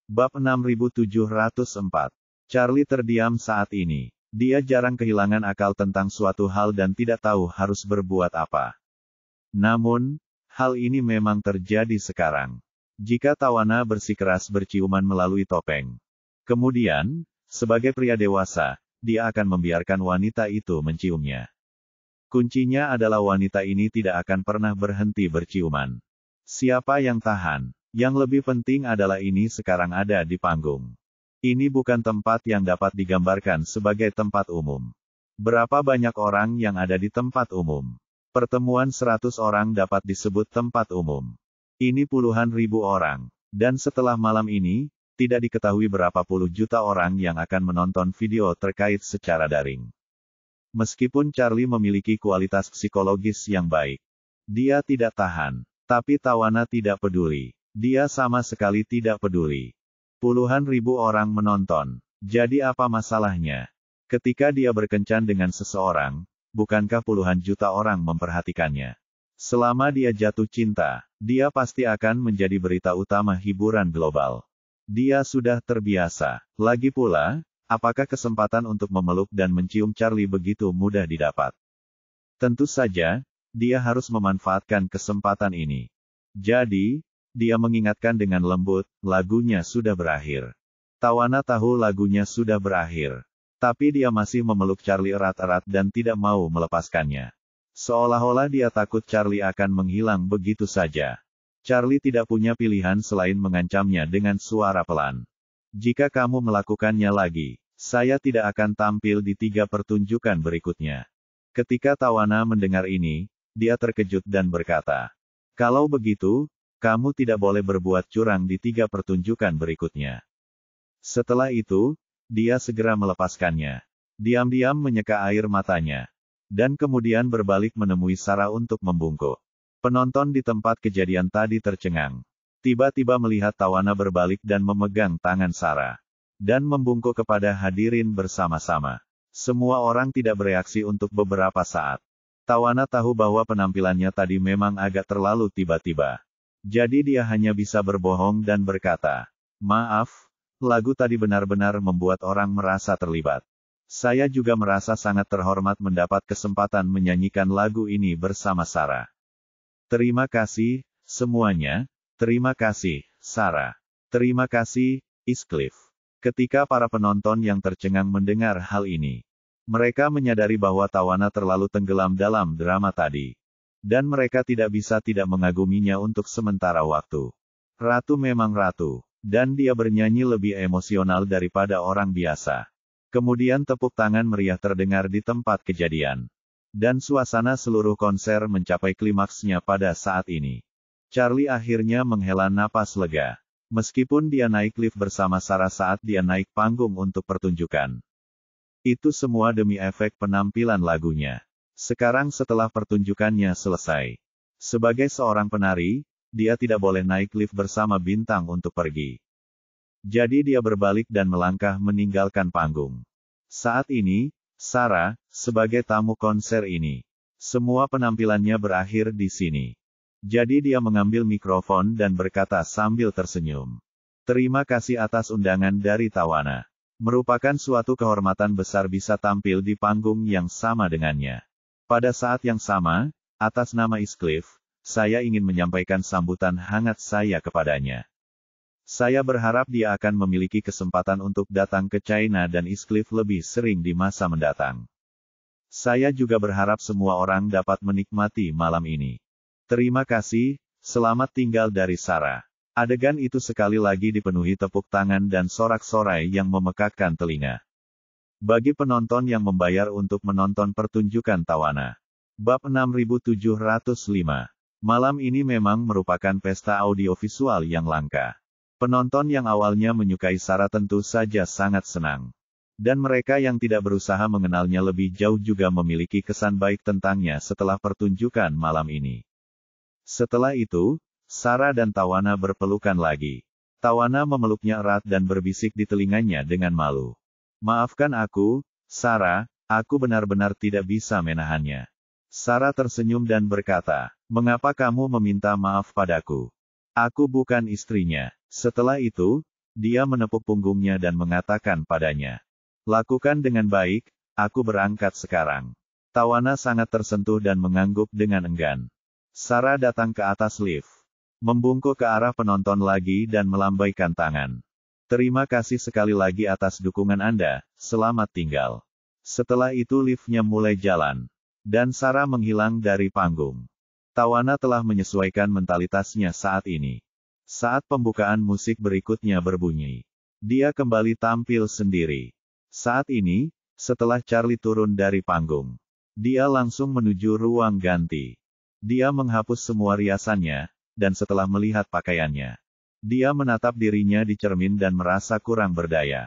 Bab 6704. Charlie terdiam saat ini. Dia jarang kehilangan akal tentang suatu hal dan tidak tahu harus berbuat apa. Namun, hal ini memang terjadi sekarang. Jika Tawana bersikeras berciuman melalui topeng. Kemudian, sebagai pria dewasa, dia akan membiarkan wanita itu menciumnya. Kuncinya adalah wanita ini tidak akan pernah berhenti berciuman. Siapa yang tahan? Yang lebih penting adalah ini sekarang ada di panggung. Ini bukan tempat yang dapat digambarkan sebagai tempat umum. Berapa banyak orang yang ada di tempat umum? Pertemuan 100 orang dapat disebut tempat umum. Ini puluhan ribu orang. Dan setelah malam ini, tidak diketahui berapa puluh juta orang yang akan menonton video terkait secara daring. Meskipun Charlie memiliki kualitas psikologis yang baik, dia tidak tahan. Tapi Tawana tidak peduli. Dia sama sekali tidak peduli. Puluhan ribu orang menonton. Jadi apa masalahnya? Ketika dia berkencan dengan seseorang, bukankah puluhan juta orang memperhatikannya? Selama dia jatuh cinta, dia pasti akan menjadi berita utama hiburan global. Dia sudah terbiasa. Lagi pula, apakah kesempatan untuk memeluk dan mencium Charlie begitu mudah didapat? Tentu saja, dia harus memanfaatkan kesempatan ini. Jadi, dia mengingatkan dengan lembut, lagunya sudah berakhir. Tawana tahu lagunya sudah berakhir. Tapi dia masih memeluk Charlie erat-erat dan tidak mau melepaskannya. Seolah-olah dia takut Charlie akan menghilang begitu saja. Charlie tidak punya pilihan selain mengancamnya dengan suara pelan. Jika kamu melakukannya lagi, saya tidak akan tampil di 3 pertunjukan berikutnya. Ketika Tawana mendengar ini, dia terkejut dan berkata, kalau begitu, kamu tidak boleh berbuat curang di 3 pertunjukan berikutnya. Setelah itu, dia segera melepaskannya. Diam-diam menyeka air matanya. Dan kemudian berbalik menemui Sarah untuk membungkuk. Penonton di tempat kejadian tadi tercengang. Tiba-tiba melihat Tawana berbalik dan memegang tangan Sarah. Dan membungkuk kepada hadirin bersama-sama. Semua orang tidak bereaksi untuk beberapa saat. Tawana tahu bahwa penampilannya tadi memang agak terlalu tiba-tiba. Jadi dia hanya bisa berbohong dan berkata, maaf, lagu tadi benar-benar membuat orang merasa terlibat. Saya juga merasa sangat terhormat mendapat kesempatan menyanyikan lagu ini bersama Sarah. Terima kasih, semuanya. Terima kasih, Sarah. Terima kasih, Heathcliff. Ketika para penonton yang tercengang mendengar hal ini, mereka menyadari bahwa Tawana terlalu tenggelam dalam drama tadi. Dan mereka tidak bisa tidak mengaguminya untuk sementara waktu. Ratu memang ratu. Dan dia bernyanyi lebih emosional daripada orang biasa. Kemudian tepuk tangan meriah terdengar di tempat kejadian. Dan suasana seluruh konser mencapai klimaksnya pada saat ini. Charlie akhirnya menghela napas lega. Meskipun dia naik lift bersama Sarah saat dia naik panggung untuk pertunjukan. Itu semua demi efek penampilan lagunya. Sekarang setelah pertunjukannya selesai. Sebagai seorang penari, dia tidak boleh naik lift bersama bintang untuk pergi. Jadi dia berbalik dan melangkah meninggalkan panggung. Saat ini, Sarah, sebagai tamu konser ini, semua penampilannya berakhir di sini. Jadi dia mengambil mikrofon dan berkata sambil tersenyum. Terima kasih atas undangan dari Tawana. Merupakan suatu kehormatan besar bisa tampil di panggung yang sama dengannya. Pada saat yang sama, atas nama Heathcliff, saya ingin menyampaikan sambutan hangat saya kepadanya. Saya berharap dia akan memiliki kesempatan untuk datang ke China dan Heathcliff lebih sering di masa mendatang. Saya juga berharap semua orang dapat menikmati malam ini. Terima kasih, selamat tinggal dari Sarah. Adegan itu sekali lagi dipenuhi tepuk tangan dan sorak-sorai yang memekakkan telinga. Bagi penonton yang membayar untuk menonton pertunjukan Tawana. Bab 6705. Malam ini memang merupakan pesta audiovisual yang langka. Penonton yang awalnya menyukai Sarah tentu saja sangat senang. Dan mereka yang tidak berusaha mengenalnya lebih jauh juga memiliki kesan baik tentangnya setelah pertunjukan malam ini. Setelah itu, Sarah dan Tawana berpelukan lagi. Tawana memeluknya erat dan berbisik di telinganya dengan malu. Maafkan aku, Sarah, aku benar-benar tidak bisa menahannya. Sarah tersenyum dan berkata, mengapa kamu meminta maaf padaku? Aku bukan istrinya. Setelah itu, Dia menepuk punggungnya dan mengatakan padanya, "Lakukan dengan baik, aku berangkat sekarang." Tawana sangat tersentuh dan mengangguk dengan enggan. Sarah datang ke atas lift, membungkuk ke arah penonton lagi dan melambaikan tangan. "Terima kasih sekali lagi atas dukungan Anda, selamat tinggal." Setelah itu liftnya mulai jalan, dan Sarah menghilang dari panggung. Tawana telah menyesuaikan mentalitasnya saat ini. Saat pembukaan musik berikutnya berbunyi, dia kembali tampil sendiri. Saat ini, setelah Charlie turun dari panggung, dia langsung menuju ruang ganti. Dia menghapus semua riasannya, dan setelah melihat pakaiannya, dia menatap dirinya di cermin dan merasa kurang berdaya.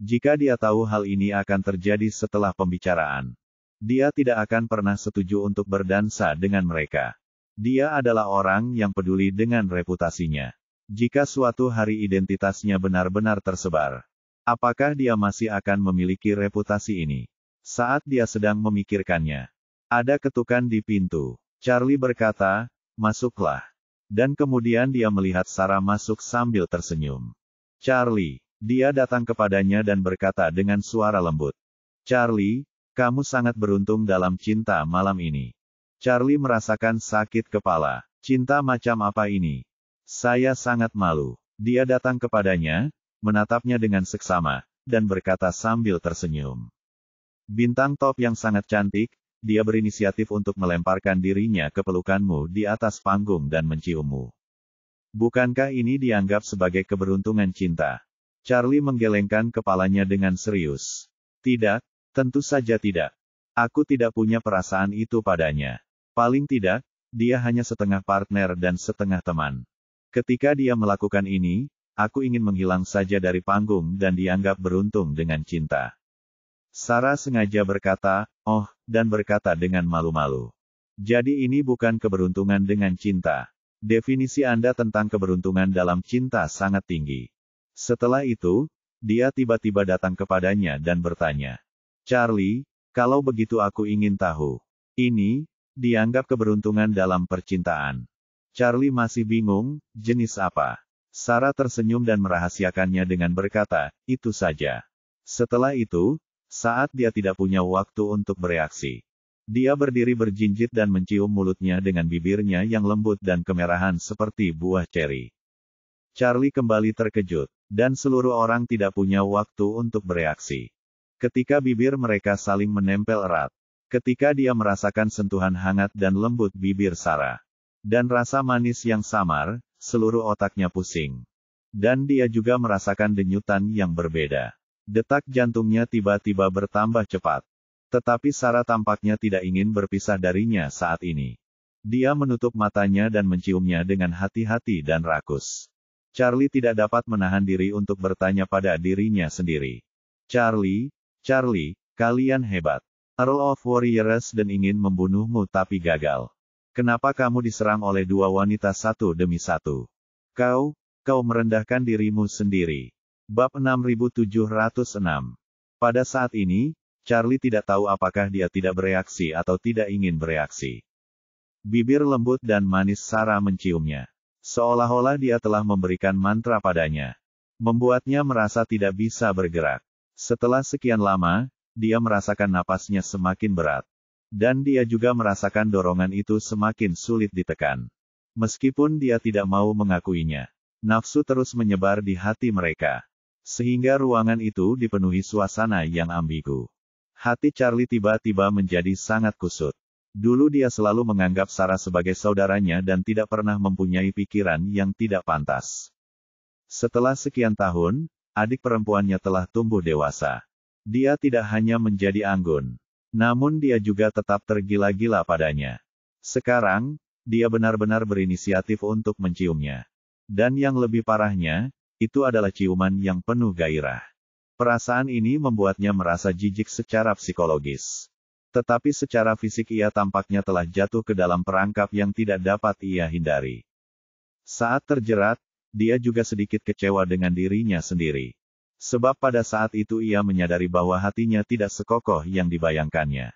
Jika dia tahu hal ini akan terjadi setelah pembicaraan, dia tidak akan pernah setuju untuk berdansa dengan mereka. Dia adalah orang yang peduli dengan reputasinya. Jika suatu hari identitasnya benar-benar tersebar, apakah dia masih akan memiliki reputasi ini? Saat dia sedang memikirkannya, ada ketukan di pintu. Charlie berkata, "Masuklah." Dan kemudian dia melihat Sarah masuk sambil tersenyum. "Charlie." Dia datang kepadanya dan berkata dengan suara lembut, "Charlie, kamu sangat beruntung dalam cinta malam ini." Charlie merasakan sakit kepala. Cinta macam apa ini? Saya sangat malu. Dia datang kepadanya, menatapnya dengan seksama, dan berkata sambil tersenyum, "Bintang top yang sangat cantik." Dia berinisiatif untuk melemparkan dirinya ke pelukanmu di atas panggung dan menciummu. Bukankah ini dianggap sebagai keberuntungan cinta? Charlie menggelengkan kepalanya dengan serius. "Tidak, tentu saja tidak. Aku tidak punya perasaan itu padanya. Paling tidak, dia hanya setengah partner dan setengah teman. Ketika dia melakukan ini, aku ingin menghilang saja dari panggung dan dianggap beruntung dengan cinta." Sarah sengaja berkata, "Oh," dan berkata dengan malu-malu, "Jadi ini bukan keberuntungan dengan cinta. Definisi Anda tentang keberuntungan dalam cinta sangat tinggi." Setelah itu, dia tiba-tiba datang kepadanya dan bertanya, "Charlie, kalau begitu aku ingin tahu. Ini dianggap keberuntungan dalam percintaan." Charlie masih bingung, jenis apa? Sarah tersenyum dan merahasiakannya dengan berkata, "Itu saja." Setelah itu, saat dia tidak punya waktu untuk bereaksi, dia berdiri berjinjit dan mencium mulutnya dengan bibirnya yang lembut dan kemerahan seperti buah ceri. Charlie kembali terkejut, dan seluruh orang tidak punya waktu untuk bereaksi. Ketika bibir mereka saling menempel erat, ketika dia merasakan sentuhan hangat dan lembut bibir Sarah, dan rasa manis yang samar, seluruh otaknya pusing. Dan dia juga merasakan denyutan yang berbeda. Detak jantungnya tiba-tiba bertambah cepat. Tetapi Sarah tampaknya tidak ingin berpisah darinya saat ini. Dia menutup matanya dan menciumnya dengan hati-hati dan rakus. Charlie tidak dapat menahan diri untuk bertanya pada dirinya sendiri. Charlie, kalian hebat. Earl of Warriors dan ingin membunuhmu tapi gagal. Kenapa kamu diserang oleh dua wanita satu demi satu? Kau merendahkan dirimu sendiri." Bab 6706. Pada saat ini, Charlie tidak tahu apakah dia tidak bereaksi atau tidak ingin bereaksi. Bibir lembut dan manis Sarah menciumnya. Seolah-olah dia telah memberikan mantra padanya. Membuatnya merasa tidak bisa bergerak. Setelah sekian lama, dia merasakan napasnya semakin berat. Dan dia juga merasakan dorongan itu semakin sulit ditekan. Meskipun dia tidak mau mengakuinya, nafsu terus menyebar di hati mereka. Sehingga ruangan itu dipenuhi suasana yang ambigu. Hati Charlie tiba-tiba menjadi sangat kusut. Dulu dia selalu menganggap Sarah sebagai saudaranya dan tidak pernah mempunyai pikiran yang tidak pantas. Setelah sekian tahun, adik perempuannya telah tumbuh dewasa. Dia tidak hanya menjadi anggun, namun dia juga tetap tergila-gila padanya. Sekarang, dia benar-benar berinisiatif untuk menciumnya. Dan yang lebih parahnya, itu adalah ciuman yang penuh gairah. Perasaan ini membuatnya merasa jijik secara psikologis. Tetapi secara fisik ia tampaknya telah jatuh ke dalam perangkap yang tidak dapat ia hindari. Saat terjerat, dia juga sedikit kecewa dengan dirinya sendiri. Sebab pada saat itu ia menyadari bahwa hatinya tidak sekokoh yang dibayangkannya.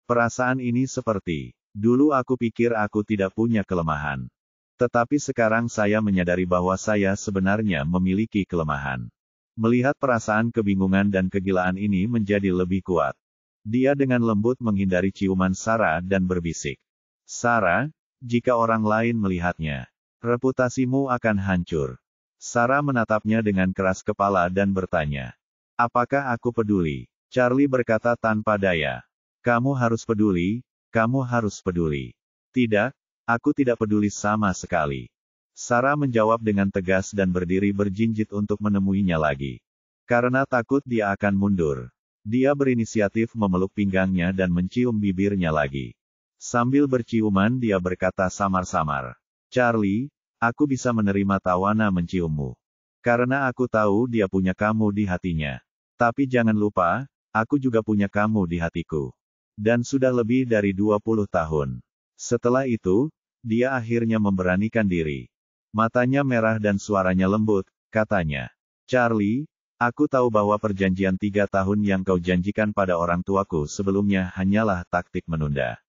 Perasaan ini seperti, dulu aku pikir aku tidak punya kelemahan. Tetapi sekarang saya menyadari bahwa saya sebenarnya memiliki kelemahan. Melihat perasaan kebingungan dan kegilaan ini menjadi lebih kuat. Dia dengan lembut menghindari ciuman Sarah dan berbisik. Sarah, jika orang lain melihatnya, reputasimu akan hancur. Sarah menatapnya dengan keras kepala dan bertanya, apakah aku peduli? Charlie berkata tanpa daya. Kamu harus peduli, kamu harus peduli. Tidak, aku tidak peduli sama sekali. Sarah menjawab dengan tegas dan berdiri berjinjit untuk menemuinya lagi. Karena takut dia akan mundur. Dia berinisiatif memeluk pinggangnya dan mencium bibirnya lagi. Sambil berciuman dia berkata samar-samar, Charlie, aku bisa menerima Tawana menciummu. Karena aku tahu dia punya kamu di hatinya. Tapi jangan lupa, aku juga punya kamu di hatiku. Dan sudah lebih dari 20 tahun. Setelah itu, dia akhirnya memberanikan diri. Matanya merah dan suaranya lembut, katanya. Charlie, aku tahu bahwa perjanjian 3 tahun yang kau janjikan pada orang tuaku sebelumnya hanyalah taktik menunda.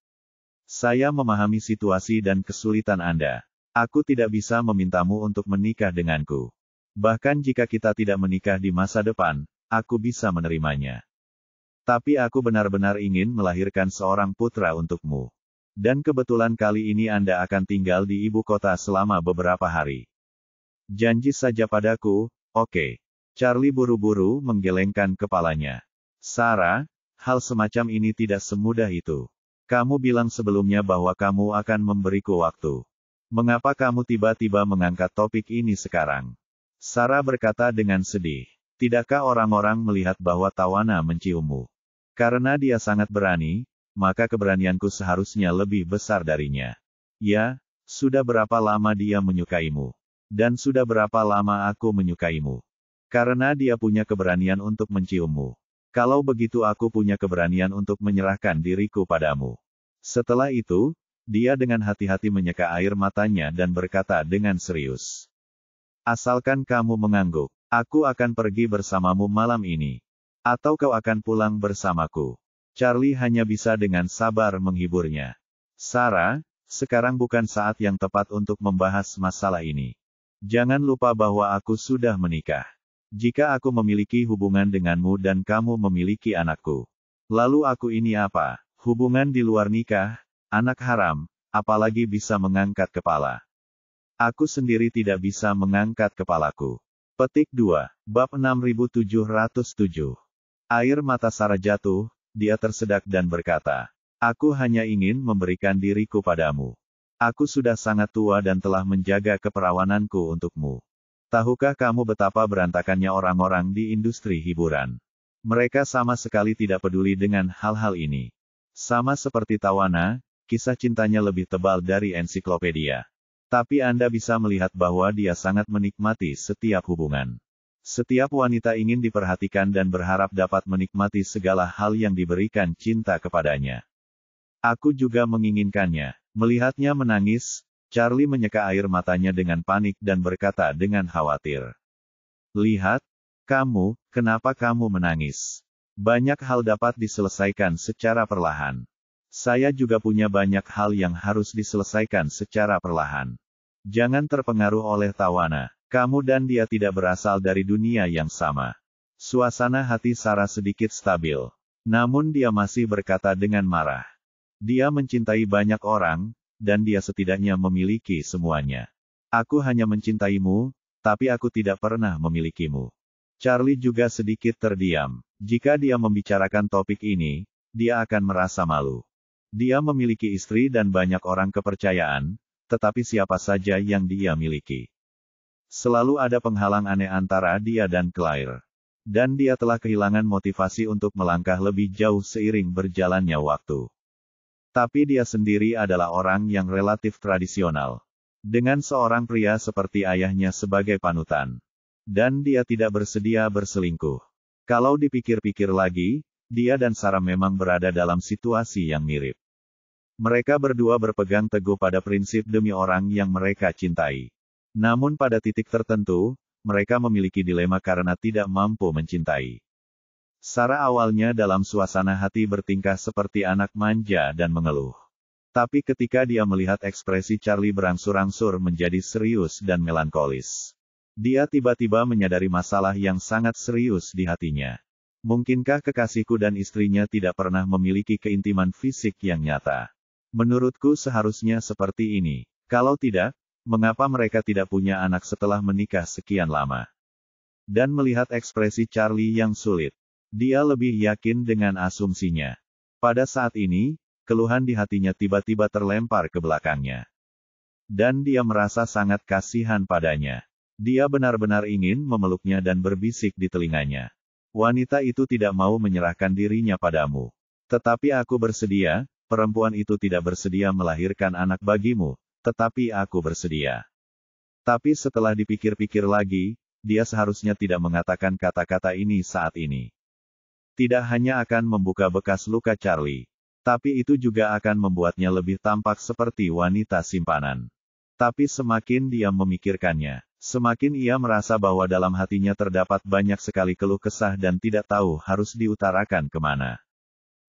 Saya memahami situasi dan kesulitan Anda. Aku tidak bisa memintamu untuk menikah denganku. Bahkan jika kita tidak menikah di masa depan, aku bisa menerimanya. Tapi aku benar-benar ingin melahirkan seorang putra untukmu. Dan kebetulan kali ini Anda akan tinggal di ibu kota selama beberapa hari. Janji saja padaku, oke. Charlie buru-buru menggelengkan kepalanya. Sarah, hal semacam ini tidak semudah itu. Kamu bilang sebelumnya bahwa kamu akan memberiku waktu. Mengapa kamu tiba-tiba mengangkat topik ini sekarang? Sarah berkata dengan sedih. Tidakkah orang-orang melihat bahwa Tawana menciummu? Karena dia sangat berani, maka keberanianku seharusnya lebih besar darinya. Ya, sudah berapa lama dia menyukaimu? Dan sudah berapa lama aku menyukaimu? Karena dia punya keberanian untuk menciummu. Kalau begitu aku punya keberanian untuk menyerahkan diriku padamu. Setelah itu, dia dengan hati-hati menyeka air matanya dan berkata dengan serius. Asalkan kamu mengangguk, aku akan pergi bersamamu malam ini. Atau kau akan pulang bersamaku. Charlie hanya bisa dengan sabar menghiburnya. Sarah, sekarang bukan saat yang tepat untuk membahas masalah ini. Jangan lupa bahwa aku sudah menikah. Jika aku memiliki hubungan denganmu dan kamu memiliki anakku. Lalu aku ini apa? Hubungan di luar nikah, anak haram, apalagi bisa mengangkat kepala. Aku sendiri tidak bisa mengangkat kepalaku. Petik 2, bab 6707. Air mata Sarah jatuh. Dia tersedak dan berkata, aku hanya ingin memberikan diriku padamu. Aku sudah sangat tua dan telah menjaga keperawananku untukmu. Tahukah kamu betapa berantakannya orang-orang di industri hiburan? Mereka sama sekali tidak peduli dengan hal-hal ini. Sama seperti Tawana, kisah cintanya lebih tebal dari ensiklopedia. Tapi Anda bisa melihat bahwa dia sangat menikmati setiap hubungan. Setiap wanita ingin diperhatikan dan berharap dapat menikmati segala hal yang diberikan cinta kepadanya. Aku juga menginginkannya. Melihatnya menangis, Charlie menyeka air matanya dengan panik dan berkata dengan khawatir. Lihat, kamu, kenapa kamu menangis? Banyak hal dapat diselesaikan secara perlahan. Saya juga punya banyak hal yang harus diselesaikan secara perlahan. Jangan terpengaruh oleh Tawana. Kamu dan dia tidak berasal dari dunia yang sama. Suasana hati Sarah sedikit stabil. Namun dia masih berkata dengan marah. Dia mencintai banyak orang, dan dia setidaknya memiliki semuanya. Aku hanya mencintaimu, tapi aku tidak pernah memilikimu. Charlie juga sedikit terdiam. Jika dia membicarakan topik ini, dia akan merasa malu. Dia memiliki istri dan banyak orang kepercayaan, tetapi siapa saja yang dia miliki. Selalu ada penghalang aneh antara dia dan Claire. Dan dia telah kehilangan motivasi untuk melangkah lebih jauh seiring berjalannya waktu. Tapi dia sendiri adalah orang yang relatif tradisional. Dengan seorang pria seperti ayahnya sebagai panutan. Dan dia tidak bersedia berselingkuh. Kalau dipikir-pikir lagi, dia dan Sarah memang berada dalam situasi yang mirip. Mereka berdua berpegang teguh pada prinsip demi orang yang mereka cintai. Namun pada titik tertentu, mereka memiliki dilema karena tidak mampu mencintai. Sarah awalnya dalam suasana hati bertingkah seperti anak manja dan mengeluh. Tapi ketika dia melihat ekspresi Charlie berangsur-angsur menjadi serius dan melankolis, dia tiba-tiba menyadari masalah yang sangat serius di hatinya. Mungkinkah kekasihku dan istrinya tidak pernah memiliki keintiman fisik yang nyata? Menurutku seharusnya seperti ini. Kalau tidak, mengapa mereka tidak punya anak setelah menikah sekian lama? Dan melihat ekspresi Charlie yang sulit, dia lebih yakin dengan asumsinya. Pada saat ini, keluhan di hatinya tiba-tiba terlempar ke belakangnya. Dan dia merasa sangat kasihan padanya. Dia benar-benar ingin memeluknya dan berbisik di telinganya. Wanita itu tidak mau menyerahkan dirinya padamu. Tetapi aku bersedia, perempuan itu tidak bersedia melahirkan anak bagimu, tetapi aku bersedia. Tapi setelah dipikir-pikir lagi, dia seharusnya tidak mengatakan kata-kata ini saat ini. Tidak hanya akan membuka bekas luka Charlie, tapi itu juga akan membuatnya lebih tampak seperti wanita simpanan. Tapi semakin dia memikirkannya, semakin ia merasa bahwa dalam hatinya terdapat banyak sekali keluh kesah dan tidak tahu harus diutarakan kemana.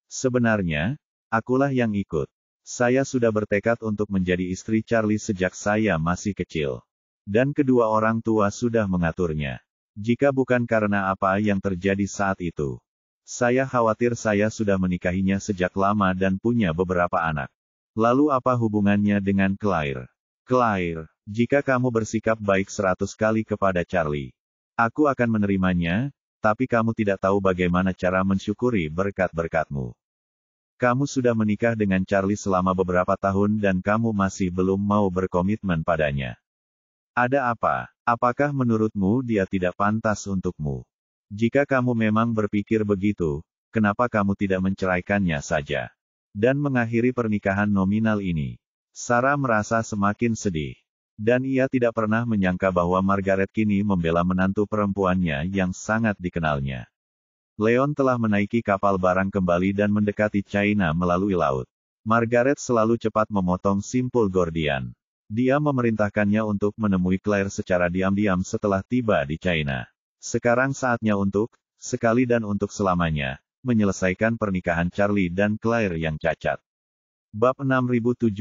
Sebenarnya, akulah yang ikut. Saya sudah bertekad untuk menjadi istri Charlie sejak saya masih kecil. Dan kedua orang tua sudah mengaturnya. Jika bukan karena apa yang terjadi saat itu, saya khawatir saya sudah menikahinya sejak lama dan punya beberapa anak. Lalu apa hubungannya dengan Claire? Claire, jika kamu bersikap baik 100 kali kepada Charlie, aku akan menerimanya, tapi kamu tidak tahu bagaimana cara mensyukuri berkat-berkatmu. Kamu sudah menikah dengan Charlie selama beberapa tahun dan kamu masih belum mau berkomitmen padanya. Ada apa? Apakah menurutmu dia tidak pantas untukmu? Jika kamu memang berpikir begitu, kenapa kamu tidak menceraikannya saja? Dan mengakhiri pernikahan nominal ini. Sarah merasa semakin sedih. Dan ia tidak pernah menyangka bahwa Margaret kini membela menantu perempuannya yang sangat dikenalnya. Leon telah menaiki kapal barang kembali dan mendekati China melalui laut. Margaret selalu cepat memotong simpul Gordian. Dia memerintahkannya untuk menemui Claire secara diam-diam setelah tiba di China. Sekarang saatnya untuk, sekali dan untuk selamanya, menyelesaikan pernikahan Charlie dan Claire yang cacat. Bab 6710